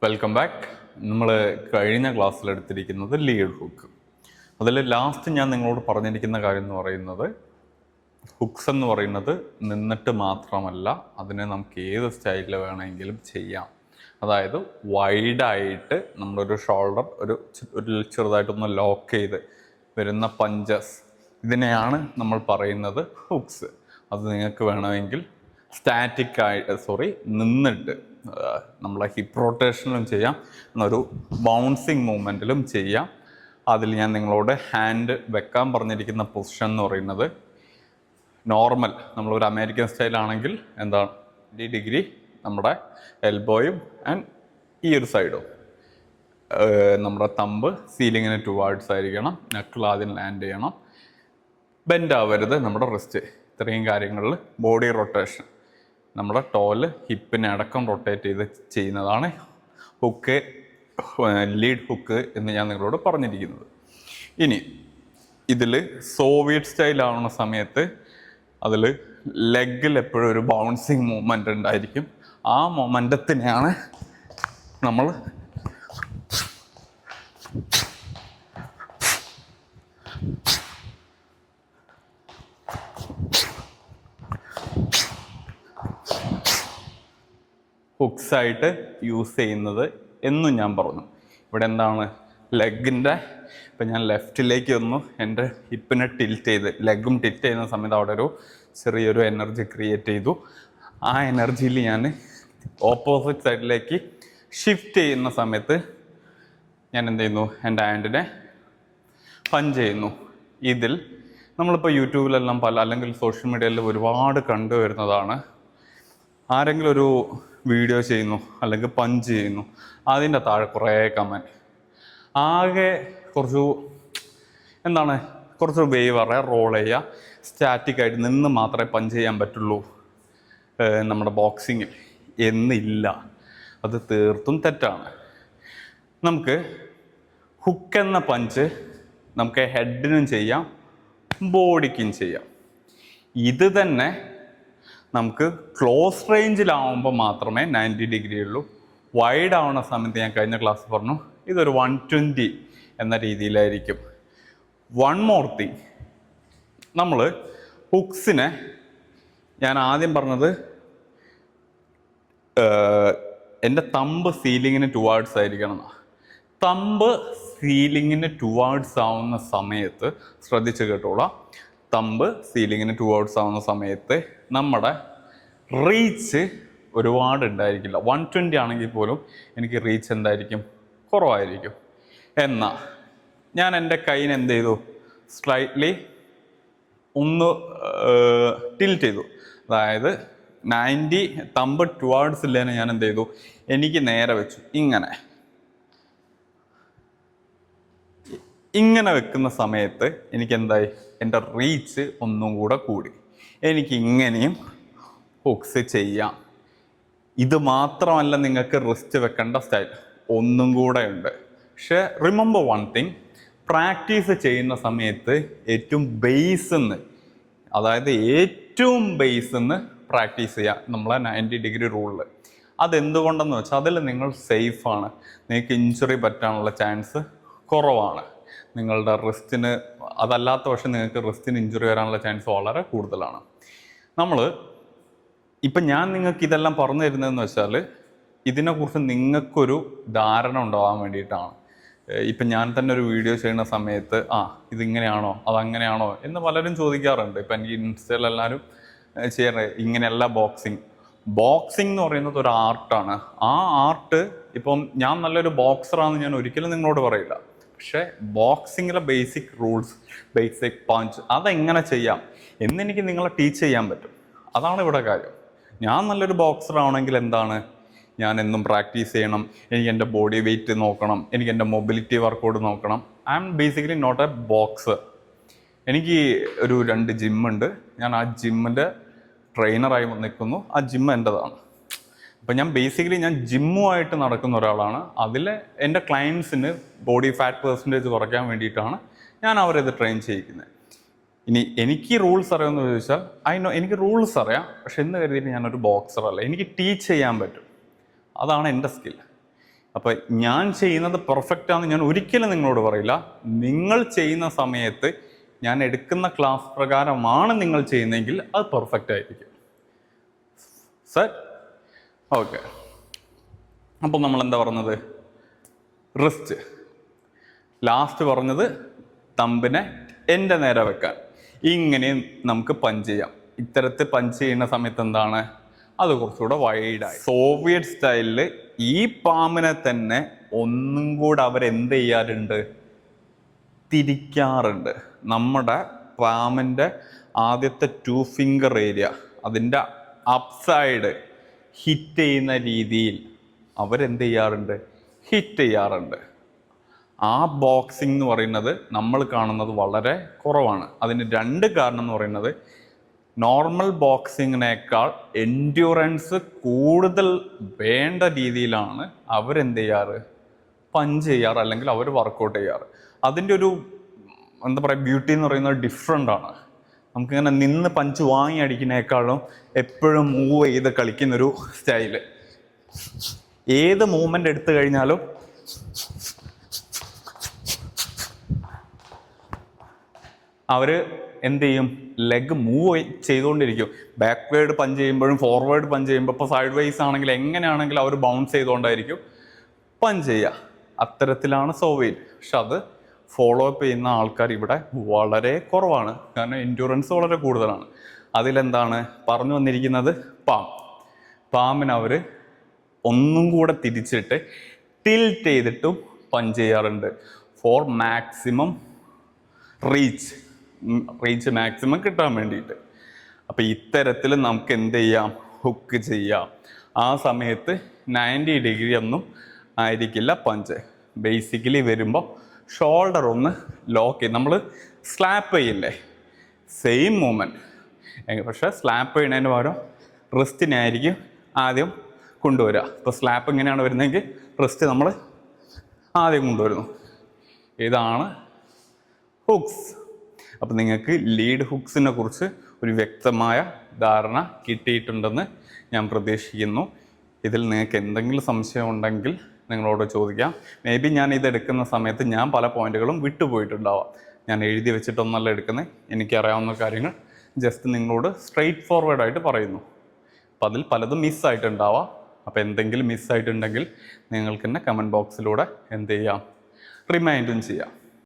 Welcome back. നമ്മൾ കഴിഞ്ഞ ക്ലാസ്സിൽ എടുത്തിരിക്കുന്നത് ലീഡ് ഹുക്ക്. അതിൽ ലാസ്റ്റ് ഞാൻ നിങ്ങളോട് പറഞ്ഞിരിക്കുന്ന കാര്യം എന്ന് പറയുന്നത് ഹുക്സ് എന്ന് പറയുന്നത് നിന്നിട്ട് മാത്രമല്ല, അതിനെ നമുക്ക് ഏത് സ്റ്റൈലിൽ വേണമെങ്കിലും ചെയ്യാം. അതായത് വൈഡായിട്ട് നമ്മളൊരു ഷോൾഡർ ഒരു ചെറുതായിട്ടൊന്ന് ലോക്ക് ചെയ്ത് വരുന്ന പഞ്ചസ്, ഇതിനെയാണ് നമ്മൾ പറയുന്നത് ഹുക്സ്. അത് നിങ്ങൾക്ക് വേണമെങ്കിൽ നിന്നിട്ട് നമ്മളെ ഹിപ്പ് റൊട്ടേഷനിലും ചെയ്യാം, എന്നൊരു ബൗൺസിങ് മൂവ്മെൻറ്റിലും ചെയ്യാം. അതിൽ ഞാൻ നിങ്ങളോട് ഹാൻഡ് വെക്കാൻ പറഞ്ഞിരിക്കുന്ന പൊസിഷൻ എന്ന് പറയുന്നത് നോർമൽ, നമ്മളൊരു അമേരിക്കൻ സ്റ്റൈലാണെങ്കിൽ എന്താണ് 90 ഡിഗ്രി നമ്മുടെ എൽബോയും ആൻഡ് ഈ ഒരു സൈഡും, നമ്മുടെ തമ്പ് സീലിങ്ങിന് ടുവാർഡ്സ് ആയിരിക്കണം, നക്കിൾ ആദ്യം ലാൻഡ് ചെയ്യണം, ബെൻഡ് ആവരുത് നമ്മുടെ റിസ്റ്റ്. ഇത്രയും കാര്യങ്ങളിൽ ബോഡി റൊട്ടേഷൻ, നമ്മുടെ ടോല് ഹിപ്പിനെ അടക്കം റൊട്ടേറ്റ് ചെയ്ത് ചെയ്യുന്നതാണ് ഹുക്ക്, ലീഡ് ഹുക്ക് എന്ന് ഞാൻ നിങ്ങളോട് പറഞ്ഞിരിക്കുന്നത്. ഇനി ഇതിൽ സോവിയറ്റ് സ്റ്റൈലാവുന്ന സമയത്ത് അതിൽ ലെഗിൽ എപ്പോഴും ഒരു ബൗൺസിങ് മൂവ്മെൻ്റ് ഉണ്ടായിരിക്കും. ആ മൊമെൻ്റത്തിനെയാണ് നമ്മൾ ഹുക്സായിട്ട് യൂസ് ചെയ്യുന്നത് എന്നും ഞാൻ പറഞ്ഞു. ഇവിടെ എന്താണ് ലെഗിൻ്റെ, ഇപ്പം ഞാൻ ലെഫ്റ്റിലേക്ക് ഒന്ന് എൻ്റെ ഹിപ്പിനെ ടിൽറ്റ് ചെയ്ത് ലെഗും ടിൽറ്റ് ചെയ്യുന്ന സമയത്ത് അവിടെ ഒരു ചെറിയൊരു എനർജി ക്രിയേറ്റ് ചെയ്തു. ആ എനർജിയിൽ ഞാൻ ഓപ്പോസിറ്റ് സൈഡിലേക്ക് ഷിഫ്റ്റ് ചെയ്യുന്ന സമയത്ത് ഞാൻ എന്ത് ചെയ്യുന്നു, എൻ്റെ ഹാൻഡിനെ പഞ്ച് ചെയ്യുന്നു. ഇതിൽ നമ്മളിപ്പോൾ യൂട്യൂബിലെല്ലാം അല്ലെങ്കിൽ സോഷ്യൽ മീഡിയയിൽ ഒരുപാട് കണ്ടുവരുന്നതാണ്. ആരെങ്കിലും ഒരു വീഡിയോ ചെയ്യുന്നു അല്ലെങ്കിൽ പഞ്ച് ചെയ്യുന്നു, അതിൻ്റെ താഴെ കുറേ കമൻറ്റ്, ആകെ കുറച്ച് വേവ് പറയുക, റോൾ ചെയ്യുക, സ്റ്റാറ്റിക്കായിട്ട് നിന്ന് മാത്രമേ പഞ്ച് ചെയ്യാൻ പറ്റുള്ളൂ നമ്മുടെ ബോക്സിങ്ങിൽ എന്നില്ല. അത് തീർത്തും തെറ്റാണ്. നമുക്ക് ഹുക്ക് എന്ന പഞ്ച് നമുക്ക് ഹെഡിനും ചെയ്യാം, ബോഡിക്കും ചെയ്യാം. ഇത് തന്നെ നമുക്ക് ക്ലോസ് റേഞ്ചിലാവുമ്പോൾ മാത്രമേ 90 ഡിഗ്രി ഉള്ളൂ. വൈഡ് ആവുന്ന സമയത്ത് ഞാൻ കഴിഞ്ഞ ക്ലാസ് പറഞ്ഞു ഇതൊരു 120 എന്ന രീതിയിലായിരിക്കും. വൺ മോർ തിങ്, നമ്മൾ ഹുക്സിനെ ഞാൻ ആദ്യം പറഞ്ഞത് എൻ്റെ തമ്പ് സീലിങ്ങിന് ടുവാർഡ്സ് ആയിരിക്കണം. തമ്പ് സീലിങ്ങിന് ടുവാർഡ്സ് ആവുന്ന സമയത്ത് ശ്രദ്ധിച്ച് കേട്ടോളാം, തമ്പ് സീലിങ്ങിന് ടുവേർഡ്സ് ആവുന്ന സമയത്ത് നമ്മുടെ റീച്ച് ഒരുപാട് ഉണ്ടായിരിക്കില്ല. 120 ആണെങ്കിൽ പോലും എനിക്ക് റീച്ച് എന്തായിരിക്കും, കുറവായിരിക്കും. എന്നാൽ ഞാൻ എൻ്റെ കൈയിന് എന്ത് ചെയ്തു, സ്ലൈറ്റ്ലി ഒന്ന് ടിൽറ്റ് ചെയ്തു. അതായത് 90 തമ്പ് ടുവേർഡ്സ് ഇല്ലേനെ ഞാൻ എന്ത് ചെയ്തു, എനിക്ക് നേരെ വെച്ചു. ഇങ്ങനെ വെക്കുന്ന സമയത്ത് എനിക്ക് എന്തായി, എൻ്റെ റീച്ച് ഒന്നും കൂടെ കൂടി. എനിക്ക് ഇങ്ങനെയും ഹുക്സ് ചെയ്യാം. ഇത് മാത്രമല്ല നിങ്ങൾക്ക് റിസ്റ്റ് വെക്കേണ്ട സ്റ്റൈൽ ഒന്നും കൂടെ ഉണ്ട്. പക്ഷെ റിമെമ്പർ വൺ തിങ്, പ്രാക്ടീസ് ചെയ്യുന്ന സമയത്ത് ഏറ്റവും ബേസിന്ന്, അതായത് ഏറ്റവും ബേസിന്ന് പ്രാക്ടീസ് ചെയ്യുക നമ്മളെ 90 ഡിഗ്രി റൂളിൽ. അതെന്തുകൊണ്ടെന്ന് വെച്ചാൽ അതിൽ നിങ്ങൾ സേഫാണ്, നിങ്ങൾക്ക് ഇഞ്ചുറി പറ്റാനുള്ള ചാൻസ് കുറവാണ്. നിങ്ങളുടെ റിസ്റ്റിന്, അതല്ലാത്ത പക്ഷേ നിങ്ങൾക്ക് റിസ്റ്റിന് ഇഞ്ചുറി വരാനുള്ള ചാൻസ് വളരെ കൂടുതലാണ്. ഇപ്പം ഞാൻ നിങ്ങൾക്ക് ഇതെല്ലാം പറഞ്ഞു തരുന്നതെന്ന് വെച്ചാൽ ഇതിനെക്കുറിച്ച് നിങ്ങൾക്കൊരു ധാരണ ഉണ്ടാകാൻ വേണ്ടിയിട്ടാണ്. ഇപ്പം ഞാൻ തന്നെ ഒരു വീഡിയോ ചെയ്യുന്ന സമയത്ത് ഇതിങ്ങനെയാണോ അതങ്ങനെയാണോ എന്ന് പലരും ചോദിക്കാറുണ്ട്. ഇപ്പം എനിക്ക് ഇൻസ്റ്റയിൽ എല്ലാവരും ചെയ്യണേ ഇങ്ങനെയല്ല. ബോക്സിംഗ് എന്ന് പറയുന്നത് ഒരു ആർട്ടാണ്. ആ ആർട്ട് ഇപ്പം ഞാൻ നല്ലൊരു ബോക്സറാണെന്ന് ഞാൻ ഒരിക്കലും നിങ്ങളോട് പറയില്ല. പക്ഷേ ബോക്സിങ്ങിലെ ബേസിക് റൂൾസ്, ബേസിക് പഞ്ച് അതെങ്ങനെ ചെയ്യാം എന്നെനിക്ക് നിങ്ങളെ ടീച്ച് ചെയ്യാൻ പറ്റും. അതാണ് ഇവിടെ കാര്യം. ഞാൻ നല്ലൊരു ബോക്സറാണെങ്കിൽ എന്താണ്, ഞാൻ എന്നും പ്രാക്ടീസ് ചെയ്യണം, എനിക്ക് എൻ്റെ ബോഡി വെയിറ്റ് നോക്കണം, എനിക്ക് എൻ്റെ മൊബിലിറ്റി വർക്കൗട്ട് നോക്കണം. I am basically not a boxer. എനിക്ക് ഒരു 2 ജിമ്മുണ്ട്. ഞാൻ ആ ജിമ്മിൻ്റെ ട്രെയിനറായി നിൽക്കുന്നു. ആ ജിം എൻ്റെതാണ്. അപ്പം ഞാൻ ജിമ്മുമായിട്ട് നടക്കുന്ന ഒരാളാണ്. അതിൽ എൻ്റെ ക്ലയൻസിന് ബോഡി ഫാറ്റ് പെർസെൻറ്റേജ് കുറയ്ക്കാൻ വേണ്ടിയിട്ടാണ് ഞാൻ അവരത് ട്രെയിൻ ചെയ്യിക്കുന്നത്. ഇനി എനിക്ക് റൂൾസ് അറിയാമെന്ന് ചോദിച്ചാൽ എനിക്ക് റൂൾസ് അറിയാം. പക്ഷെ എന്ന് കരുതിയിട്ട് ഞാനൊരു ബോക്സറല്ല. എനിക്ക് ടീച്ച് ചെയ്യാൻ പറ്റും. അതാണ് എൻ്റെ സ്കിൽ. അപ്പം ഞാൻ ചെയ്യുന്നത് പെർഫെക്റ്റ് ആണെന്ന് ഞാൻ ഒരിക്കലും നിങ്ങളോട് പറയില്ല. നിങ്ങൾ ചെയ്യുന്ന സമയത്ത് ഞാൻ എടുക്കുന്ന ക്ലാസ് പ്രകാരമാണ് നിങ്ങൾ ചെയ്യുന്നതെങ്കിൽ അത് പെർഫെക്റ്റ് ആയിരിക്കും. Sir okay. അപ്പോൾ നമ്മൾ എന്താ പറഞ്ഞത്? റിസ്റ്റ്. ലാസ്റ്റ് പറഞ്ഞത് തമ്പിനെ എൻ്റെ നേരെ വെക്കാൻ. ഇങ്ങനെ നമുക്ക് പഞ്ച് ചെയ്യാം. ഇത്തരത്തിൽ പഞ്ച് ചെയ്യുന്ന സമയത്ത് എന്താണ്, അത് കുറച്ചുകൂടെ വൈഡായി. സോവിയറ്റ് സ്റ്റൈലിൽ ഈ പാമ്പിനെ തന്നെ ഒന്നും കൂടെ അവരെന്ത് ചെയ്യാറുണ്ട്? തിരിക്കാറുണ്ട്. നമ്മുടെ പാമ്പിൻ്റെ ആദ്യത്തെ 2 ഫിംഗർ ഏരിയ, അതിൻ്റെ അപ്സൈഡ് ഹിറ്റ് ചെയ്യുന്ന രീതിയിൽ അവരെന്ത് ചെയ്യാറുണ്ട്? ഹിറ്റ് ചെയ്യാറുണ്ട്. ആ ബോക്സിംഗ് എന്ന് പറയുന്നത് നമ്മൾ കാണുന്നത് വളരെ കുറവാണ്. അതിന് 2 കാരണം എന്ന് പറയുന്നത്, നോർമൽ ബോക്സിങ്ങിനേക്കാൾ എൻഡ്യൂറൻസ് കൂടുതൽ വേണ്ട രീതിയിലാണ് അവരെന്ത് ചെയ്യാറ്? പഞ്ച് ചെയ്യാറ്, അല്ലെങ്കിൽ അവർ വർക്കൗട്ട് ചെയ്യാറ്. അതിൻ്റെ ഒരു എന്താ പറയുക, ബ്യൂട്ടി എന്ന് പറയുന്നത് ഡിഫറെൻ്റ് ആണ്. നമുക്കിങ്ങനെ നിന്ന് പഞ്ച് വാങ്ങി അടിക്കുന്നേക്കാളും എപ്പോഴും മൂവ് ചെയ്ത് കളിക്കുന്നൊരു സ്റ്റൈല്. ഏത് മൂവ്മെൻ്റ് എടുത്തു കഴിഞ്ഞാലും അവർ എന്ത് ചെയ്യും? ലെഗ് മൂവ് ചെയ്തുകൊണ്ടിരിക്കും. ബാക്ക്വേർഡ് പഞ്ച് ചെയ്യുമ്പോഴും ഫോർവേഡ് പഞ്ച് ചെയ്യുമ്പോൾ, ഇപ്പോൾ സൈഡ് വൈസ് ആണെങ്കിൽ എങ്ങനെയാണെങ്കിലും അവർ ബൗൺസ് ചെയ്തുകൊണ്ടായിരിക്കും പഞ്ച് ചെയ്യുക. അത്തരത്തിലാണ് സോവിയറ്റ്. പക്ഷെ അത് ഫോളോ അപ്പ് ചെയ്യുന്ന ആൾക്കാർ ഇവിടെ വളരെ കുറവാണ്. കാരണം എൻഡ്യൂറൻസ് വളരെ കൂടുതലാണ്. അതിലെന്താണ് പറഞ്ഞു വന്നിരിക്കുന്നത്? പാമ്പിന് അവർ ഒന്നും കൂടെ തിരിച്ചിട്ട് ടിൽറ്റ് ചെയ്തിട്ടും പഞ്ച് ചെയ്യാറുണ്ട്. ഫോർ മാക്സിമം റീച്ച് മാക്സിമം കിട്ടാൻ വേണ്ടിയിട്ട്. അപ്പോൾ ഇത്തരത്തിൽ നമുക്ക് എന്ത് ചെയ്യാം? ഹുക്ക് ചെയ്യാം. ആ സമയത്ത് 90 ഡിഗ്രി ഒന്നും ആയിരിക്കില്ല പഞ്ച്. ബേസിക്കലി വരുമ്പോൾ ഷോൾഡർ ഒന്ന് ലോക്ക് ചെയ്യും. നമ്മൾ സ്ലാപ്പ് ചെയ്യില്ലേ, സെയിം മൂവ്മെൻറ്റ്. പക്ഷേ സ്ലാപ്പ് ചെയ്യുന്നതിന് പകരം റിസ്റ്റിനെ ആയിരിക്കും ആദ്യം കൊണ്ടുവരിക. ഇപ്പോൾ സ്ലാപ്പ് ഇങ്ങനെയാണ് വരുന്നതെങ്കിൽ റിസ്റ്റ് നമ്മൾ ആദ്യം കൊണ്ടുവരുന്നു. ഇതാണ് ഹുക്സ്. അപ്പം നിങ്ങൾക്ക് ലീഡ് ഹുക്സിനെ കുറിച്ച് ഒരു വ്യക്തമായ ധാരണ കിട്ടിയിട്ടുണ്ടെന്ന് ഞാൻ പ്രതീക്ഷിക്കുന്നു. ഇതിൽ നിങ്ങൾക്ക് എന്തെങ്കിലും സംശയം ഉണ്ടെങ്കിൽ നിങ്ങളോട് ചോദിക്കാം. മേ ബി ഞാൻ ഇതെടുക്കുന്ന സമയത്ത് ഞാൻ പല പോയിന്റുകളും വിട്ടുപോയിട്ടുണ്ടാവാം. ഞാൻ എഴുതി വെച്ചിട്ടൊന്നല്ല എടുക്കുന്നത്. എനിക്കറിയാവുന്ന കാര്യങ്ങൾ ജസ്റ്റ് നിങ്ങളോട് സ്ട്രെയിറ്റ് ഫോർവേഡായിട്ട് പറയുന്നു. അപ്പം അതിൽ പലതും മിസ്സായിട്ടുണ്ടാവാം. അപ്പോൾ എന്തെങ്കിലും മിസ്സായിട്ടുണ്ടെങ്കിൽ നിങ്ങൾക്ക് തന്നെ കമൻറ്റ് ബോക്സിലൂടെ എന്ത് ചെയ്യാം? റിമൈൻഡും ചെയ്യാം.